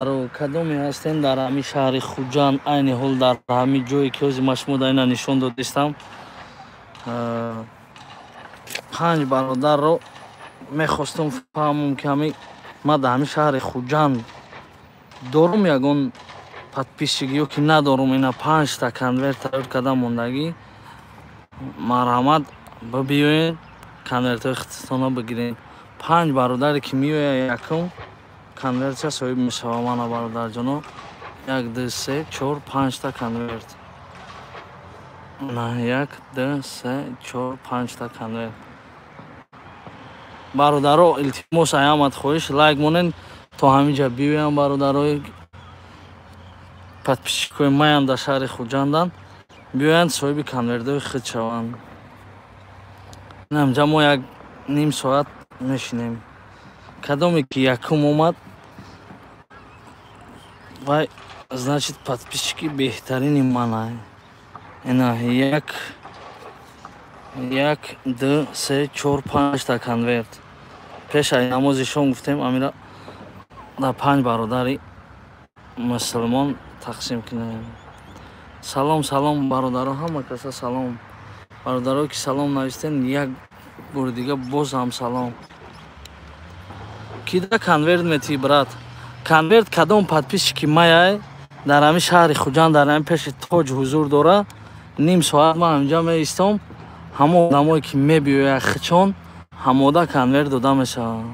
бародаро, кадоме ҳастен дар ҳамин шаҳри Хуҷанд, айни ҳол дар ҳамин ҷое ки ҳозир машмуда ина нишон додистам, 5 бародарро мехостум фаҳмум ки ман дар ҳамин шаҳри Хуҷанд дорум ягон подписчик ё ки надорум. Ина 5 та конверт тайёр карда мондагӣ. Марҳамат биёен конвертҳои ихтисосона бигирен. 5 бародаре ки меояд якум конвертша соҳиб мешавам. Мана бародарҷоно 1 2 3 4 5 та конверт. На 1 2 3 4 5 та конверт. бародаро, илтимос аямат хоҳиш лайк монен то ҳаминҷа биёям. бародарои подписчикои маям дар шаҳри Хуҷанданд биёянд соҳиби конвертҳои худ шаванд. Инамҷа мо 1.5 соат мешинем. Кадоме ки якум омад, вай значит подписчики беҳтарини манай. Ина 1 2 3 4 5 та конверт. Пешаи намози шом гуфтем амира дар 5 бародари мусулмон тақсим кунем. Салом салом бародаро, ҳама каса салом. бародарое ки салом навистен як бори дига боз ҳам салом. Кида конверт метӣ брат? Конверт кадом подписчики маяй дар ҳамин шаҳри Хуҷанд дар ҳамин пеши тоҷ ҳузур дора. Ним соат ман ҳаминҷа меистом. ҳама одамое ки мебиёяд хичон ҳамода конверт дода мешавад.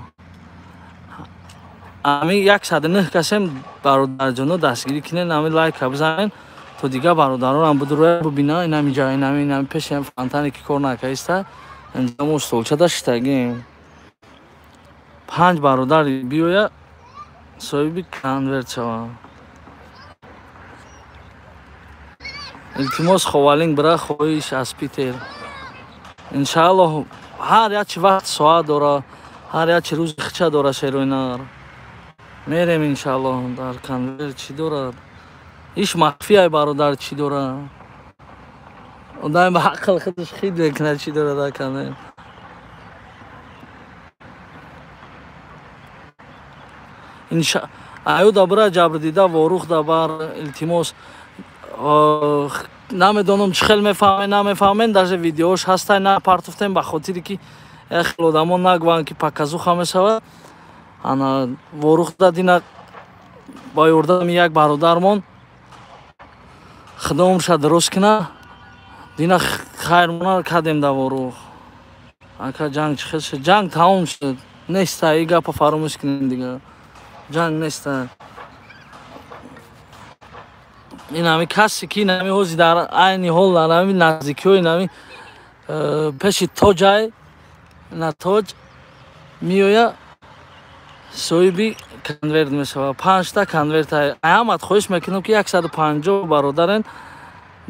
ҳамин 109 касем бародарҷоно дастгирӣ кунен, ҳамин лайка бизанен то дига бародаронам бидурояд бубина. ин ҳаминҷа ин ҳамин пеши фонтане ки кор накаиста инҷа мо столча даштагем. 5 бародар биёя соҳиби конверт шаванд. илтимос ховалинг бира хоҳиш аз Питер. иншааллоҳ ҳар ячи вақт соат дора, ҳар ячи рӯзи хича дора. шеройнар мерем иншааллоҳ. дар конверт чӣ дорад? иш махфияй бародар чӣ дорад? одам ба ақл худаш хид мекунад чӣ дорад дар конверт. аюда бира ҷабрдида ворух дабар. илтимос намедонам чӣ хел мефаҳмен намефаҳмен. даже видеош ҳастай напартофтем ба хотире ки хел одамон нагӯянд ки паказуха мешавад. ана ворух дадина ба ёрдами як бародармон худо умрша дароз куна. дина хайр мона кардем да ворух. ака ҷанг чӣ хел шуд? ҷанг тамом шуд. неста и гапа фаромӯш кунем дига. ҷанг неста. ин ҳамин касе ки ин ҳамин ҳозир дар айни ҳол дар ҳамин наздикиҳои ин ҳамин пеши тоҷай ина тоҷ меояд соҳиби конверт мешавад. 5 та конверт. аямат хоҳиш мекунам ки 150 бародарен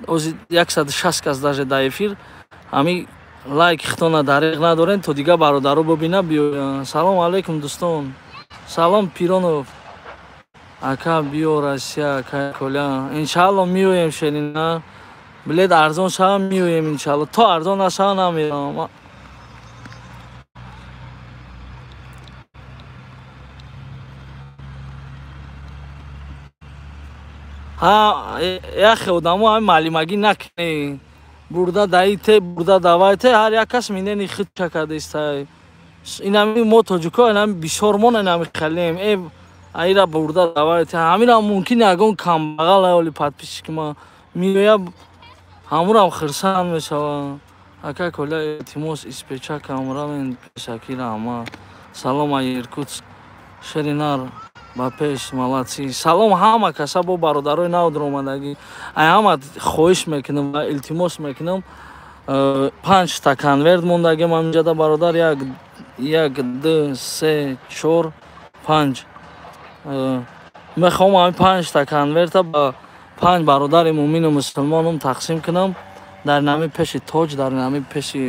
ҳозир 160 кас даже дар эфир ҳамин лайки хитона дариқ надорен то дига бародаро бубина биёянд. салому алайкум дӯстон. салом Пиронов. ака биё Россия ака коля. иншааллоҳ меоем шенина. билет арзон шава меоем иншааллоҳ. то арзон нашава намерам. яхе одамо ҳамин маълимагӣ накунӣ. бурда даите бурда давайте ҳар як кас минени худ чакадистай. ин ҳамин мо тоҷико ин ҳамин бисёр мон ин ҳамин халем аира бурда давайте. ҳаминам мумкин ягон камбағал аёли подписчики ма меояд ҳамурам хирсанд мешавад. ака коля илтимос испеча камрамен пешакира ҳама. салом ай иркутск шеринар ба пеш молодци. салом ҳама каса бо бародарои навдро омадагӣ. аямат хоҳиш мекунам ва илтимос мекунам 5 та конверт мондагем ҳаминҷада бародар. 1 2 3 4 5 мехоҳам ҳамин 5 та конверта ба 5 бародари муъмину мусулмонам тақсим кунам дар ҳамин пеши тоҷ, дар ҳамин пеши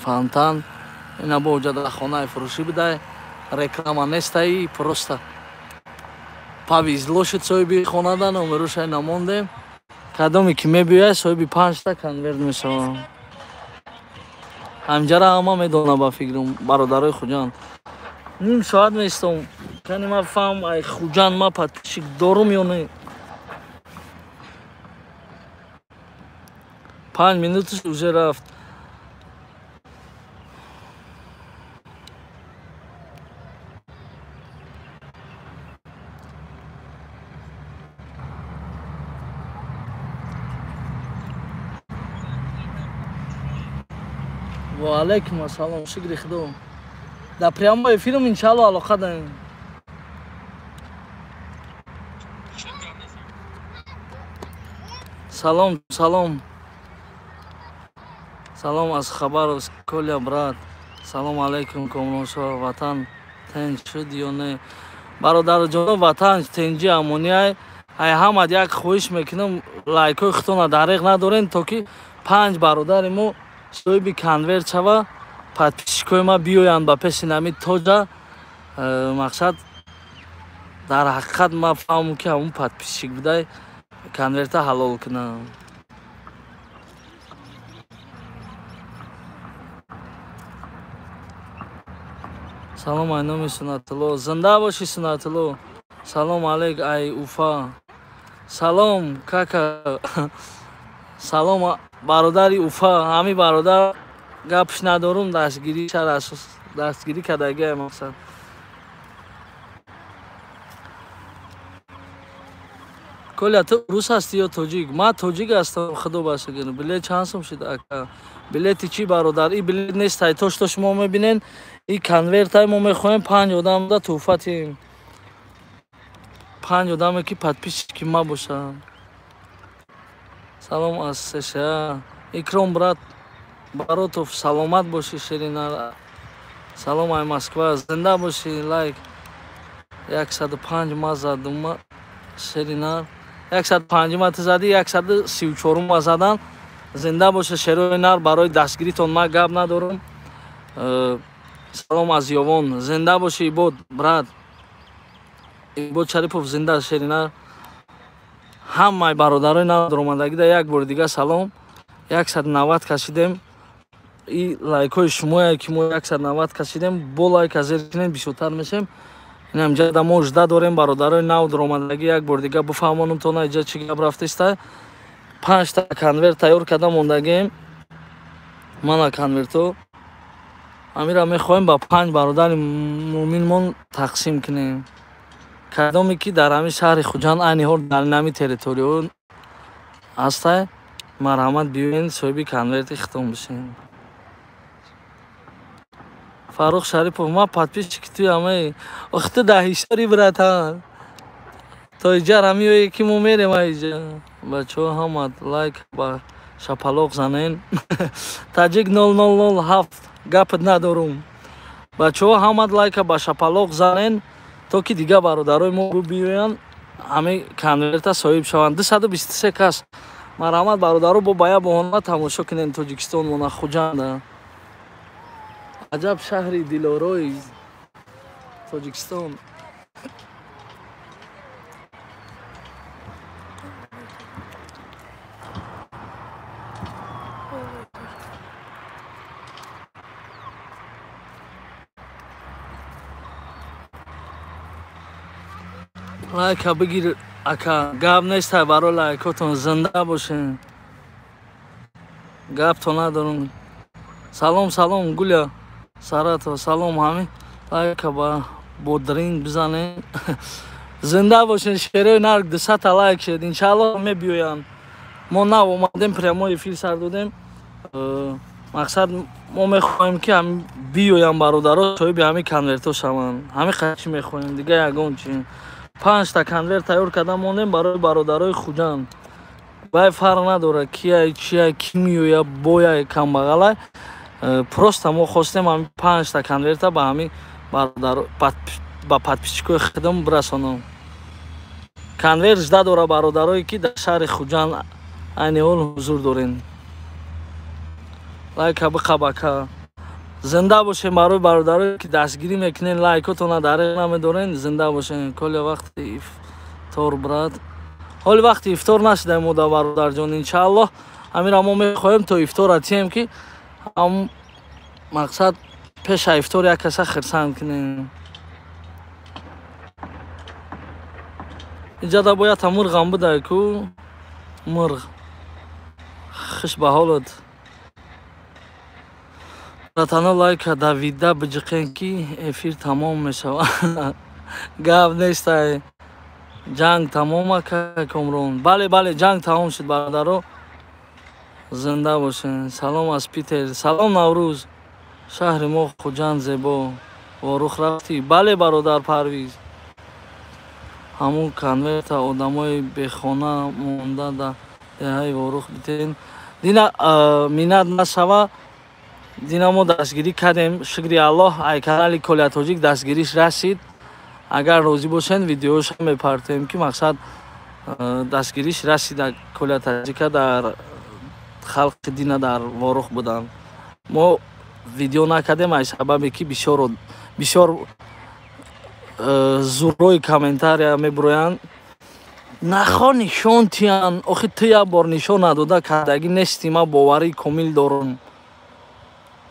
фонтан. ина бо ҷада хонаи фурӯшӣ бидай. реклама нестаи просто повезло шуд соҳиби хонада номерушай намондем. кадоме ки мебиёяд соҳиби 5 та конверт мешавад. ҳамҷара ҳама медона ба фикрам бародарои Хуҷанд. ним соат меистом. Kani ma faham ay xujan ma подписчик дорум ё не. 5 минут уже рафт. Ва алейкум ассалом, шикри худо. Да прямой эфиром иншалло алоқа дарем. Салом, салом. Салом аз Хабаровск, Коля брат. Салом алейкум комношо ватан тенҷ шуд ё не. Бародарҷоно ватан тенҷи амониай. Ай ҳамад як хоҳиш мекунам лайкои худтона дариқ надорен то ки 5 бародари мо соҳиби конверт шава подписчикои ма биёянд ба пеши нами тоҷа. Мақсад дар ҳақиқат ма фаҳмам ки ҳамун подписчик будай конверта ҳалол кунам. Салом айноми Сунатулло. Зинда боши Сунатулло. Салом алейк ай Уфа. Салом кака. Салом бародари Уфа. Ҳами бародар гапш надорум дастгирӣ шар асос дастгирӣ кардагиам мақсад. Коля ту рус ҳасти ё тоҷик? Ман тоҷик ҳастам худо башагир. Билет чанд сум шуд ака? Билети чӣ бародар? И билет нест ай то што шумо мебинен. И конвертай мо мехоҳем 5 одам да туҳфа тием. 5 одаме ки подписчики ма бошанд. Салом аз США. Икром брат Баротов, саломат боши Ширина. Салом ай Москва. Зинда боши лайк. 105 ма задум Ширина. 105 ма зади 134 ма задан. Зинда боши Шерои нар барои дастгиритон ма гап надорам. Салом аз Ёвон. Зинда боши Ибод брат. Ибод Шарипов зинда Ширина. Ҳамаи бародарои навдромандагӣ да як бори дига салом. 190 кашидем. И лайкои шумое ки мо 190 кашидем. Бо лайк азер кинем бисёртар мешем. Инам ҷада мо жда дорем бародарои навдромандагӣ як бори дига буфаҳмонам то на иҷа чӣ гап рафтаиста. 5 та конверт тайёр карда мондагем. Мана конверто. Амира мехоҳем ба 5 бародари муъминмон тақсим кунем. Кадоме ки дар ҳамин шаҳри Хуҷанд айни ҳол дар нами территориё ҳастай. Марҳамат биёен соҳиби конверти хитон бошем. Фарух Шарипов ма подписчики туи ҳамаи ох ту даҳишори братан. То иҷа рамиёе ки мо мерем аиҷа. Бачаҳо ҳамат лайк ба шапалоқ занен. Таҷик 0007 гапат надорум. Бачаҳо ҳамат лайка ба шапалоқ занен то ки дига бародарои мо биёянд ҳамаи конверта соҳиб шаванд. 223 кас. Марҳамат бародаро бо бая боҳона тамошо кунем Тоҷикистон мона Хуҷанда. Аҷаб шаҳри дилорои Тоҷикистон. лайка бигир ака. Гап нестай барои лайкотон зинда бошен. Гапто надорум. Салом салом Гуля Саратов. Салом ҳами лайка ба бодринг бизанен. Зинда бошен Шерои нар 200 лайк шед. Иншалло мебиёянд. Мо нав омадем прямой эфир сар додем. Мақсад мо мехоҳем ки биёянд бародаро соҳиби ҳами конверто шаванд. Ҳами хачи мехоҳем дига ягон чи. 5 та конверт тайёр карда мондем барои бародарои Хуҷанд. Вай фарқ надорад кияй чияй ки миёя бояй камбағалай. Просто мо хостем ҳами 5 та конверта ба ҳами бародаро ба подписчикои худам бирасонам. Конверт жда дора бародарое ки дар шаҳри Хуҷанд айни ҳол ҳузур дорен. Лайка биқабака. Зинда бошем барои бародарое ки дастгирӣ мекунен лайкотона дариқ намедорен. Зинда бошен. Коли вақти ифтор брат. ҳоли вақти ифтор нашидаем мода бародарҷон. Иншаллоҳ амира мо мехоҳем то ифтор атием ки ам мақсад пеша ифтор як каса хирсанд кунем. иҷада бояд ҳам мурғам будай ку мурғ хиш ба ҳолат ратана лайка давида биҷиқен ки эфир тамом мешавад гап нестай ҷанг тамом ака Комрон. Бале бале ҷанг тамом шуд бародаро. Зинда бошен. Салом аз Питер. Салом Наврӯз. Шаҳри мо хуҷанд зебо. Ворух рафтӣ? Бале бародар Парвиз. Ҳамун конверта одамои бехона монда да деҳаи Ворух битен. Дина минат нашава. Дина мо дастгирӣ кардем. Шукри Аллоҳ. Ай канали Колия Тоҷик дастгириш расид. Агар розӣ бошен видеоша мепартем ки мақсад дастгириш расида Колия Тоҷика дар халқи Дина дар Ворух буданд. Мо видео накардем аз сабабе ки бисёр зуррои комментария мебуроянд. Нахо нишон тиян. Охи ту як бор нишон надода кардагӣ нести. Ма боварии комил дорам.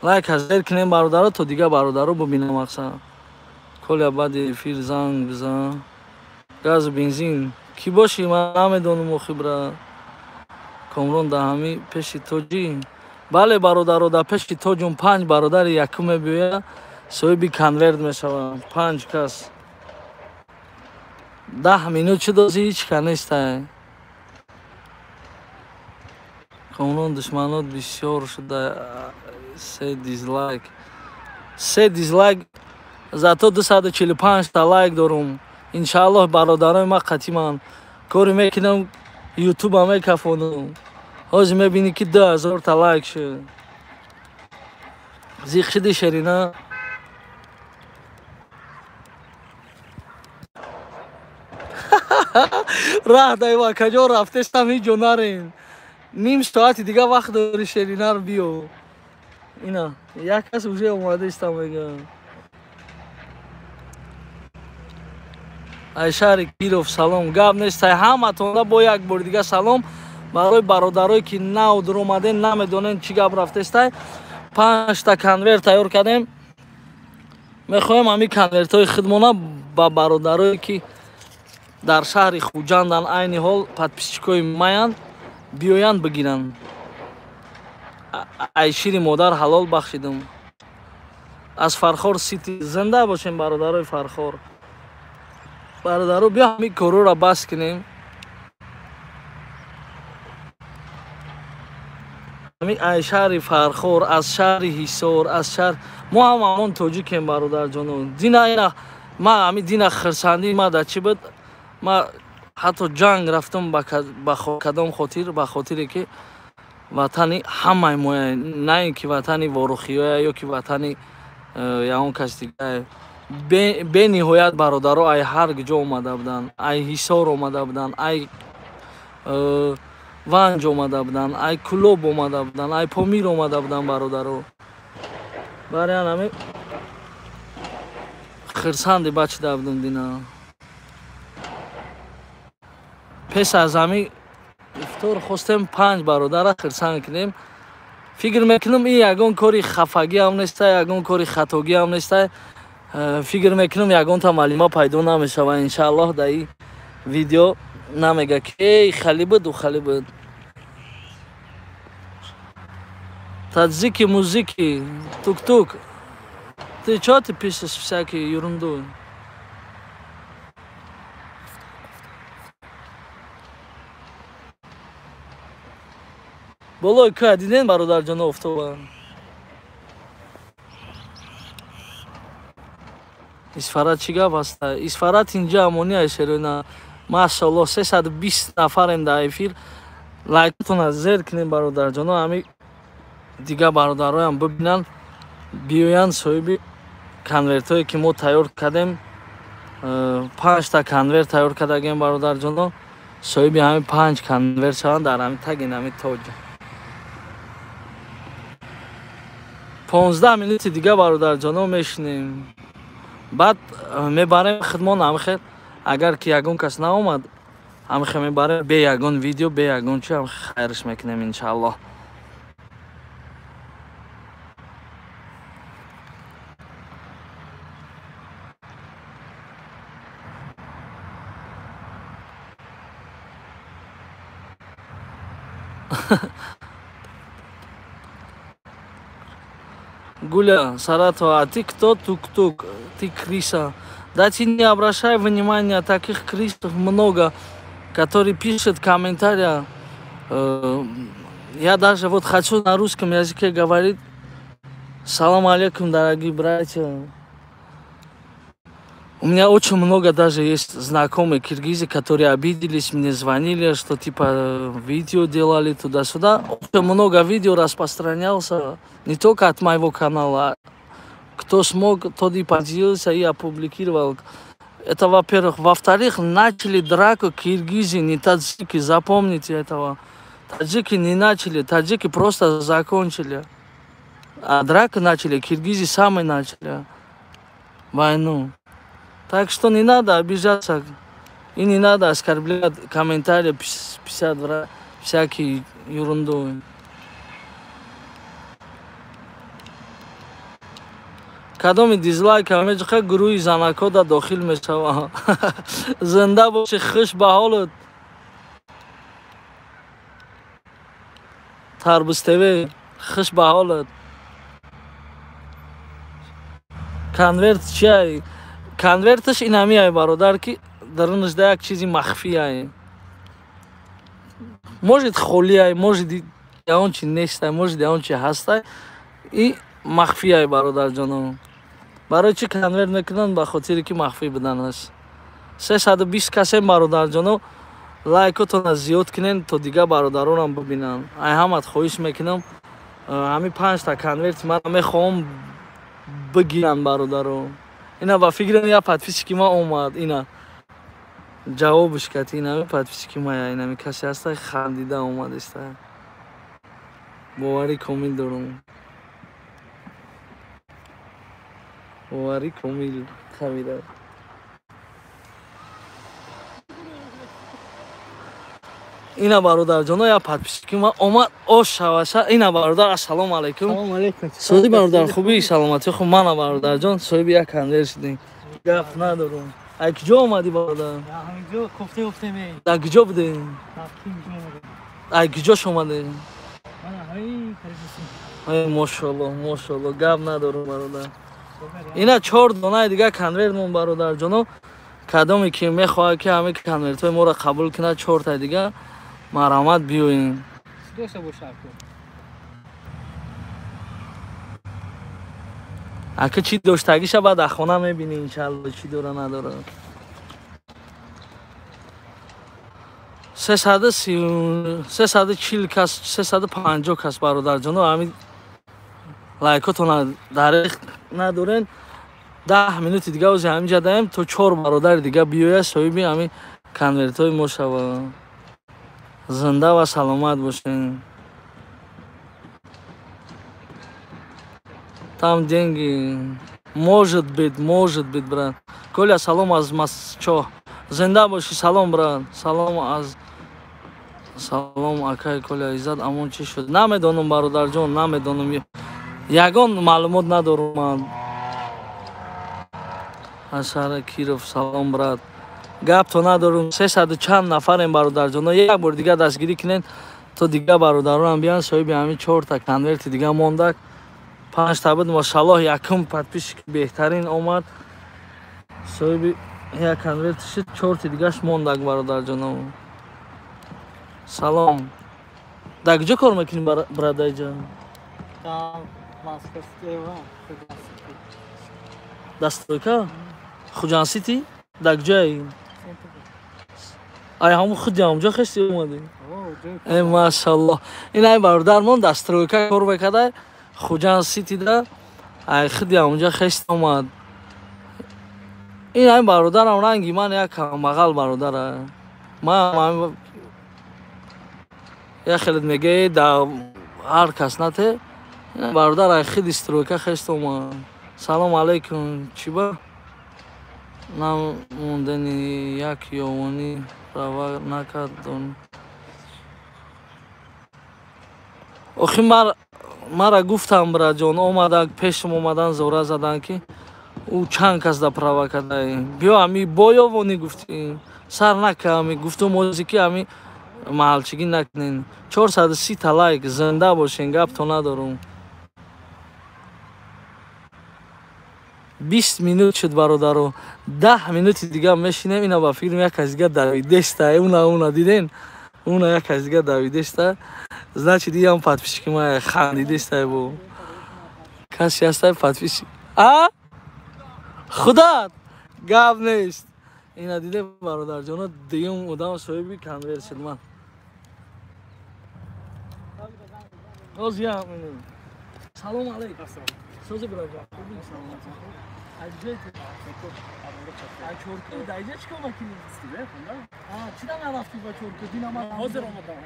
Лайк аз зер кинем бародаро то дига бародаро бубинам мақсад. Колия баъди эфир занг бизан. Газу бензин ки бошӣ ман намедонам охи брат. Комрон да ҳами пеши тоҷӣ. Бале бародаро да пеши тоҷум 5 бародари якум мебиёяд соҳиби конверт мешаванд. 5 кас 10 минут чӣ дозӣ ҳичка нестай. Комрон душманот бисёр шуда. 3 дизлайк. 3 дизлайк зато 245 та лайк дорум. Иншааллоҳ бародарои ма қатъиман. Кори мекунам ютуба мекафонам. Ҳозир мебинӣ ки 2000 та лайк шуд. Зиқ шуди Шерина. Раҳдайва каҷо рафтестам ҳиҷо нарен. Ним соати дига вақт дори Шеринар биё. Ина як кас уже омадастам мегӯям. Ай шаҳри Киров салом. Гап нестай ҳаматонда бо як бори дига салом. Барои бародарое ки нав дуромаден намедонен чӣ гап рафтестай 5 та конверт тайёр кардем. Мехоҳем ҳамин конвертҳои худмона ба бародарое ки дар шаҳри Хуҷандан айни ҳол подписчикои маянд биёянд бигиранд. Ай шири модар ҳалол бахшидам. Аз Фархор Сити зинда бошем бародарои Фархор. Бародаро биё ҳамин корора бас кунем. Ай шаҳри Фархор, аз шаҳри Ҳисор, аз шаҳр мо ҳам ҳамон тоҷикем бародарҷонон. Дина ина ма ҳамин дина хирсандӣ ма да чӣ буд? Ма ҳатто ҷанг рафтам ба кадом хотир? Ба хотире ки ватани ҳамаи моя, на ин ки ватани ворухиёя ё ки ватани ягон кас дигае. Бениҳоят бародаро ай ҳар ҷо омада буданд. Ай Ҳисор омада буданд, ай Ванҷ омада буданд, ай Кулоб омада буданд, ай Помир омада буданд бародаро. Барян ҳамин хирсанди бачида будам дина. Пес аз ҳамин ифтор хостем 5 бародара хирсан кунем. Фикр мекунам ин ягон кори хафагӣ ҳам нестай, ягон кори хатогӣ ҳам нестай. Фикр мекунам ягонта маълума пайдо намешавад. Иншааллоҳ дар ин видео намега ки эй хали буд ӯ хали буд. Таджики музики тук-тук. Ты чё ты пишешь всякие ерунду? Болой ка диден бародарҷоно офтоба. Исфарат чӣ гап аста? Исфарат инҷа амони Шерина. Машаллоҳ 320 нафарем дар эфир. Лайктон аз зер кунем бародарҷоно. Ҳамин дига бародароям бибинанд, биёянд соҳиби конвертҳое ки мо тайёр кардем. 5 та конверт тайёр кардагем бародарҷоно. Соҳиби ҳамин 5 конверт шаванд дар ҳамин таги ҳамин тоҷ. 15 минути дига бародарҷоно мешинем. Баъд мебарем хидмон ҳамихел. Агар ки ягон кас наомад ҳамихел мебарем бе ягон видео, бе ягон чӣ хайриш мекунем иншааллоҳ. Гуля, Саратова, а ты кто? Тук-тук, ты крыса. Да ты не обращай внимания, таких крысов много, которые пишут комментарии. Я даже вот хочу на русском языке говорить. Салам алейкум, дорогие братья. У меня очень много даже есть знакомые киргизы, которые обиделись, мне звонили, что типа видео делали туда-сюда. Очень много видео распространялся, не только от моего канала. Кто смог, тот и поделился, и опубликовал. Это во-первых. Во-вторых, начали драку киргизы, не таджики, запомните этого. Таджики не начали, таджики просто закончили. А драку начали, киргизы сами начали войну. Так что не надо обижаться и не надо оскорблять комментарии, писать всякие ерунду. Кадоми дизлайк амеҷқа гурӯҳи занако дар дохил мешавад. Зинда боши, хуш ба ҳолат. Тарбуз-ТВ, хуш ба ҳолат. Конверт чиай? Конверташ инамиай бародар ки дарунашда як чизи махфияй. Может холияй, может он чи нестай, может он чи ҳастай. И махфияй бародар ҷонам. Барои чи конверт мекунанд? Ба хотире ки махфӣ биданаш. 320 касем бародар ҷонам, лайкотона зиёд кунед, то дигар бародаронам бибинанд. Ай ҳамат хоҳиш мекунам, ҳамин 5 та конверти ман мехоҳам бигиранд бародаро. Ина ба фикрам я подписчики ма омад, ина ҷавобиш кати, ина подписчики ма, ина касе ҳаста хандида омадиста. бовари комил дорам. бовари комил хамида. ина бародарҷоно я подписчики ма омад, ош шаваша. Ина бародар, ассалому алайкум. Салом алейкум. Соҳиби бародар, хубии, саломатӣ? Хуб, мана бародарҷон, соҳиби як конверт шудем. Гап надорам. Ай куҷо омадӣ бародар? Ҳаминҷо кофте меи. Дар куҷо будем? Ай куҷош омадем? Мана ҳамин харисим. Ай мошаллоҳ, мошаллоҳ, гап надорам бародар. Ина 4 донаи дигар конверт мон бародарҷоно. Кадоме ки мехоҳад ки ҳамин конвертҳои моро қабул кунад, 4 таи дигар, марҳамат биёем. Доша бошад. Ака чӣ доштагиша баъд аз хона мебинӣ иншалло чӣ дора надора. 340 кас, 350 кас бародарҷоно, ҳамин лайкотона дариқ надорен. 10 минути дигар ози ҳаминҷа даем, то 4 бародари дигар биёяд, соҳиби ҳамин конвертҳои мо шавад. Зинда ва саломат бошем. Там деньги. Может быть, брат. Коля, салом аз Масчо. Зинда боши, салом, брат. Салом, акай, Коля, Иззат, амон чӣ шуд? Намедонам, бародарҷон, намедонам. Ягон маълумот надорам ман. Ашара Киров, салом, брат. Гап то надорам. 300 чанд нафарем бародарҷон. Як бор дигар дастгирӣ кунед, то дигар бародаронам биён, соҳиби ҳамин 4 та конверти дигар мондак. 5 та буд, машаллоҳ, якум подписчик беҳтарин омад. Соҳиби як конверти шуд, 4 ти дигаш мондак бародарҷонам. Салом. Дар куҷо кор мекунӣ, брадарҷон? Дастройка? Хуҷансити? Дар куҷои? Ай ҳамон худи ҳамҷо хести омадӣ? Машаллоҳ. Ин ай бародармон дастройка кор мекардай, Хуҷанситида, ай худи ҳамҷо хести омад. Ин ай бародарам ранги ман як камбағал бародар. Ман як хелет мегӯяд дар ҳар кас нате. Бародар ай худи стройка хести омад. Салом алейкум. Чӣ ба? Намондани як ёвонӣ рава накард дон. охи мара гуфтам, браҷон, омадан пешам омадан зора задан ки ӯ чанд кас да права кардай. Биё ами бо ёвонӣ гуфтӣ. Сар нака ами гуфтум озики ами маҳалчигӣ накунен. 430 лайк, зинда бошен, гапто надорум. 20 минут шуд бародаро. 10 минути дигар мешинем, ина ба фирм як казига давидеста. Уна диден? Уна як казига давидеста. Значит, иям подписчики моя хандидеста бо. Каси ҳастай подписчик. А? Худат! Гап нест. Ина диде бародарҷоно, дигам одам соҳиби конверт шуд ман. Салом алейкум. Соза браҷа. Хубин саломат. Аҷет. Чорко дайҷа чикор макини? Чида нарафти ба чорко? Динама ҳозир омадам.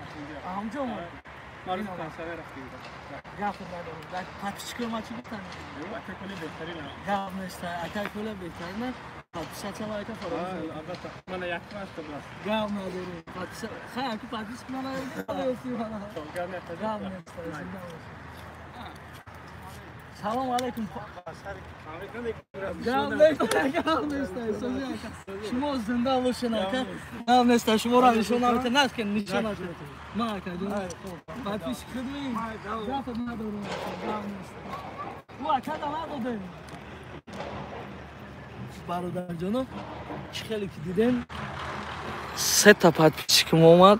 Ҳамҷо омад. Марӯф консаре рафти. Гап надорам. Подписчикор ма чӣ гуфтан? Акай кола беҳтарина. Гап неста. Акай кола беҳтарина. Подписача лайка фароз. Албатта. Мана як вақт бас. Гап надорам. Подписа. Хай, аку подпис мана гуфти мана. Гап неста. Гап неста. Салом алейкум. Шумо зинда бошед ака. Гап неста. Шуморо нишон наметен. Наскен нишон наметен. Ма ака ҷон. Подпис кидми. Гап надорам. Гап неста. Ӯ ака да надодем. Бародарҷоно, чӣ хеле ки дидем, 3 та подписчикам омад.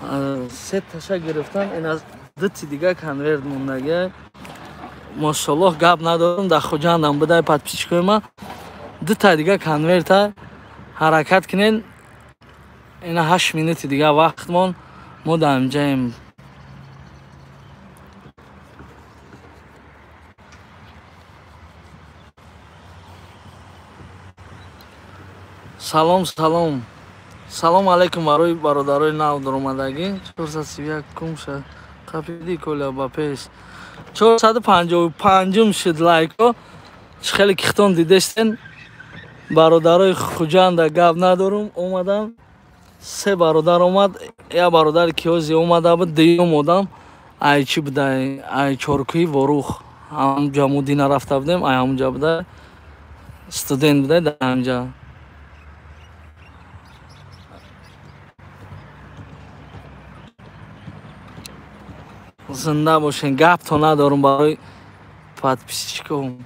3 таша гирифтам. Ин аз 2 ти дигар конверт мондагия. Мошаллоҳ, гап надорам, да хуҷандам бидай подписчикои ман. 2 та дигар конверта. Ҳаракат кунен. Ина 8 минути дигар вақт мон. Мо дар инҷаем. Салом, салом. Салом алейкум барои бародарои нав даромадагӣ. 431 кумша қапиди коля ба пеш. 455 шуд лайко. Чӣ хеле ки хитон дидестен. Бародарои хуҷанда гап надорум. Омадам. 3 бародар омад. Я бародари киёзи омада буд. Дуюм одам ай чӣ будай? Ай чоркӯи ворух. Ҳамҷа мо дина рафта будем. Ай ҳамҷа будай. Студент будай дар ҳамҷа. Зинда бошен. Гапто надорум барои подписчиком.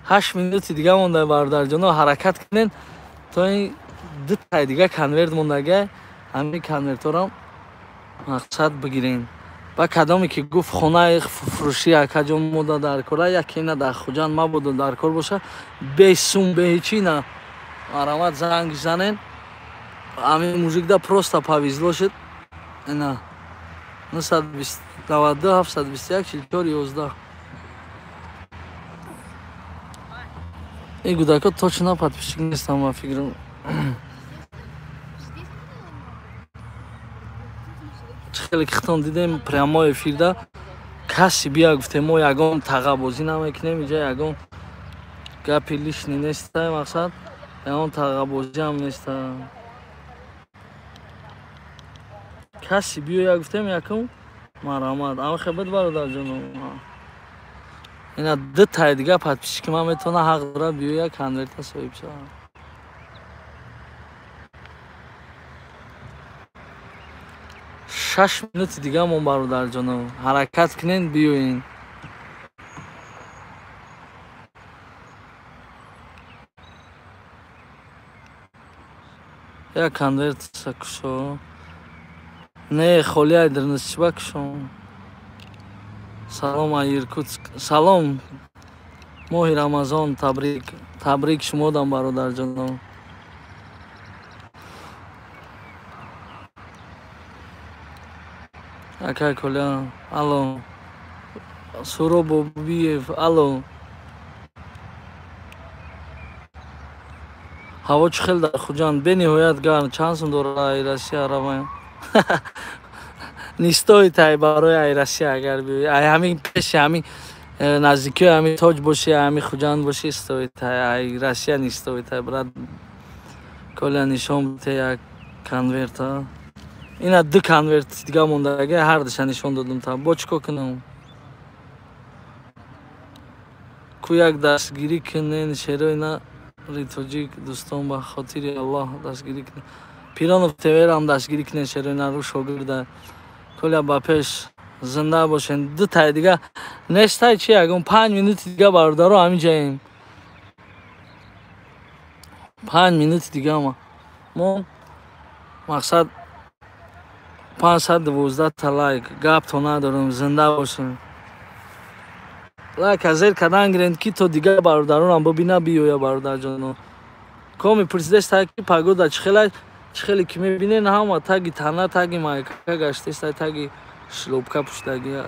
8 минути дигар монда бародарҷоно, ҳаракат кунен то ин 2 таи дигар конверт мондагия. Ҳамин конвертҳорам мақсад бигирен. Ба кадоме ки гуфт хонаи фурӯшӣ акаҷон мода дар кора, яке ина дар хуҷанд мабодо дар кор боша. Бе сум бе ҳечи ина марамат занг занен. Ҳамин мужикда просто повезло шуд. Ина 992 721 44 11. И гудако точно подписчик нестам ва фикрам. Чӣ хеле ки хитон дидем прямо эфирда каси бия гуфтем мо ягон тағабозӣ намекунем. Инҷа ягон гапи лишни неста. Мақсад ягон тағабозиам неста. Каси биёя гуфтем якум марамат. Ама хебат бародарҷоно. Ина 2 таи дигар подписчики ман метавона ҳақ дора биёя конверта соҳиб шава. Шаш минути дигар мон бародарҷоно. Ҳаракат кунен биёин. Як конверт сакушо. Не, холи айдирнисчиба кушон. Салом Иркутск. Салом. Моҳи Рамазон табрик. Табрик шумодам бародарҷоно. Акай коля. Алло. Суро Бобиев. Алло. ҳаво чӣ хел дар хуҷанд? Бениҳоят гарм. Чанд сум дорад Айрасия раваям? Нестоит ай барои Айрасия агар биёи. Ай ҳамин пеши ҳамин наздикиёи ҳамин тоҷ боши, ҳамин хуҷанд боши стоит ай. Айрасия нестоит ай брат. Коля нишон бите як конверта. Ина 2 конверт дигар мондагия ҳардуша нишон додум та. Бо чӣ кор кунам? Ку як дастгирӣ кунен шерои на ритоҷик дӯстон ба хотири Аллоҳ дастгирӣ кунен. Пиронов теверам дастгирӣ кунед Шеринару шогирда. Коля ба пеш зинда бошен. Ду тай дига нестай чи ягон 5 минути дига бародаро ҳаминҷаем. 5 минути дига мо мақсад 512 та лайк гапто надорем, зинда бошем. Лайк азер кадан гирен ки то дига бародаронам бобина биёя бародарҷоно. Коми пурсидеста ки пагода чихеле ки мебинен ҳама таги тана, таги майка гаштеста, таги шлопка пуштаги.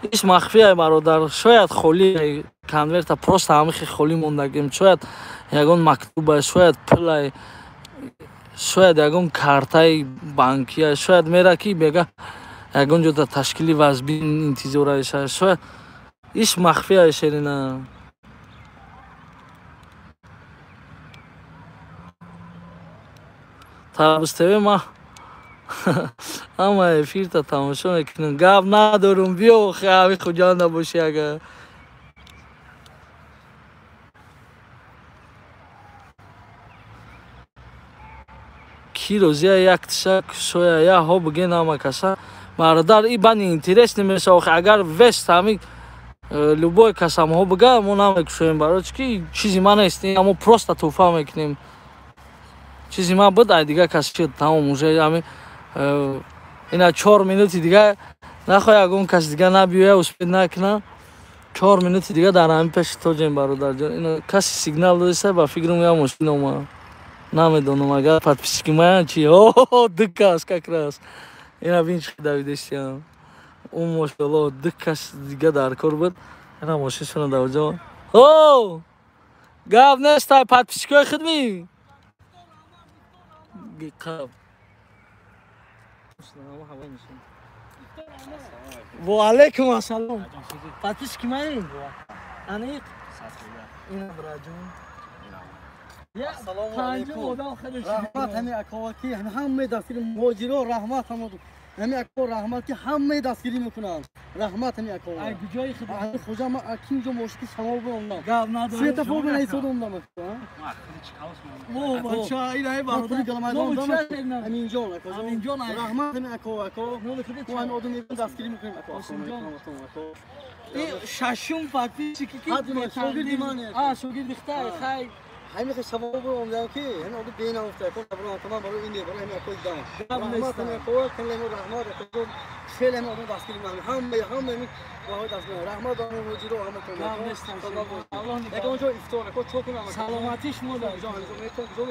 Иш махфия бародар, шояд холӣ конверта просто ҳамихи холӣ мондагем, шояд ягон мактуба, шояд пулай, шояд ягон картаи банкия, шояд мера ки бега ягон ҷода ташкили вазбин интизораиша, шояд иш махфия Шерина. Табустеве ма ама эфирта тамошо мекунем. Гап надорум, биё хави хуҷон набоши ага. Ки розия як тишак шоя я ҳо буген ама каса. Бародар и бани интерес немеша охи агар вест ҳами любой касамҳо буга мо намекушоем бароч ки чизи ма нест, амо просто туҳфа мекунем. Чизи ма буд ай дига каси тамом уже ами ина 4 минути дига нахоҳ ягон кас дига набиёя успед накуна. 4 минути дига дар ҳамин пеши тоҷем бародарҷон. Ина каси сигнал додеса ба фикрам я мошина омад. Намедонам агар подписчики маян чи дикас как раз. Ина бин чи давидешиам. Он мошалло дикас дига дар кор буд. Ина мошинашона давҷон. О! Гап нестай подписчикои хидми. Гиқаб. Ва алейкум ассалом. Подписчики маян? Аниқ. Ина браҷон. السلام عليكم رحمت همه اکواکی همه دستگیری مهاجرا رحمت همه اکوا رحمتی همه دستگیری میکنن رحمت همه اکوا ای کجای خدمت خوجا ما اکیم جو مشکی شما بودم گاو نداره سه تا فوق نیسودم دم او بچه اینای برادر امین جان امین جان رحمت همه اکوا و این آدم میبین دستگیری میکنیم اکوا این ششم پاکتی که شاگردی منه شاگرد بخته خیلی همین که شما بودم که همین آدم بین افته کن برای تمام برای این برای همین اکوی دام رحمت همین اکوا کنیم رحمت اکوا خیلی همین آدم دستگیری میکنیم همه وای دستگیری رحمت دام مجیرو همه کنیم یک اونجا افتار اکوا چوکیم سلامتیش مودا جان جو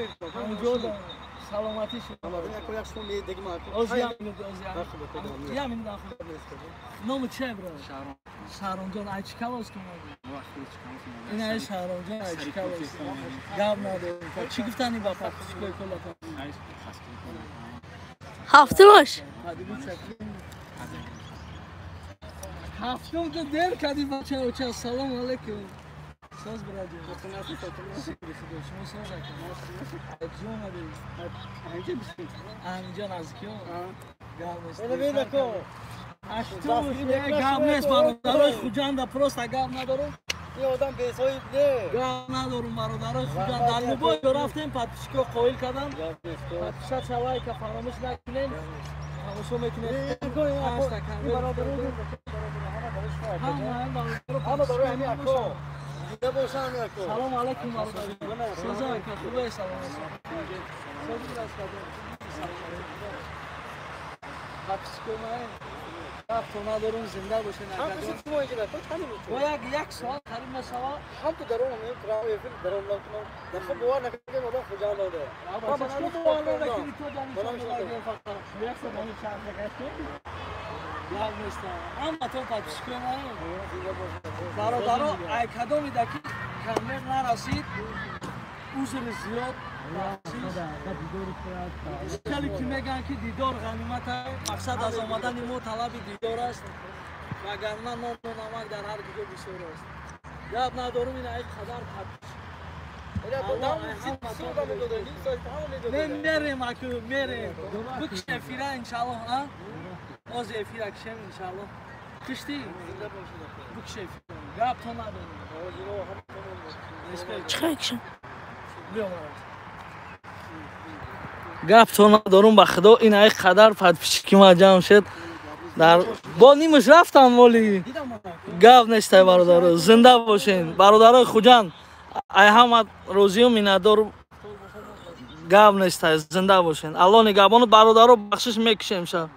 میتونم سلامتیش اما این اکوا یک شون می دیگه ما اوزیا یا من داخل نام چه برا شهرام جان ای چیکاوس کنم این ای شهرام جان ای چیکاوس گاو ندارم چی گفتنی با پاسپورت کلا هفته باش هفتم که دیر کردی بچه سلام علیکم ساز براجو شما ساز جون نداری اینجا نزدیکی اینو ببین کو گاو نیست برادر خوجان دا پروست گاو ندارم این آدم بیسوی نه گاو ندارم برادر خوجان در لبای رفتیم پاتشکو قویل کردم پاتشا چوای که فراموش نکنین همشو میکنین همه برای همین اکو دیگه باشن همین اکو سلام علیکم برادر سوزا که خوبه سلام پاتشکو من تو ندارم زنده باشه و یک سال قریب نشوا هم تو درون میام کراو یفیل درون لاتونم دفعه بوار نکنیم ولی خوجا لاده پاتشکو بوار لاده کی تو جانی شما فقط یک سال چند دقیقه یاد نیستم اما تو پاتشکو من برادرها ای کدومی دکی کامل نرسید اوزر زیاد خیلی که میگن که دیدار غنیمت است مقصد از آمدن ما طلب دیدار است وگرنه نام و نمک در هر کجا بسیار است یاد ندارم این ای قدر میریم اکو میریم بکش افیره انشالله از افیره کشم انشالله کشتی بکش افیره گاب تو ندارم چقدر کشم بیام گپ تو ندارم به خدا این ای قدر پدپیچکی ما جمع شد در با نیمش رفتم ولی گپ نیست برادر زنده باشین برادر خوجان ای همه روزی و میندار گپ نیست زنده باشین الله نگهبان برادر رو بخشش میکشه امشب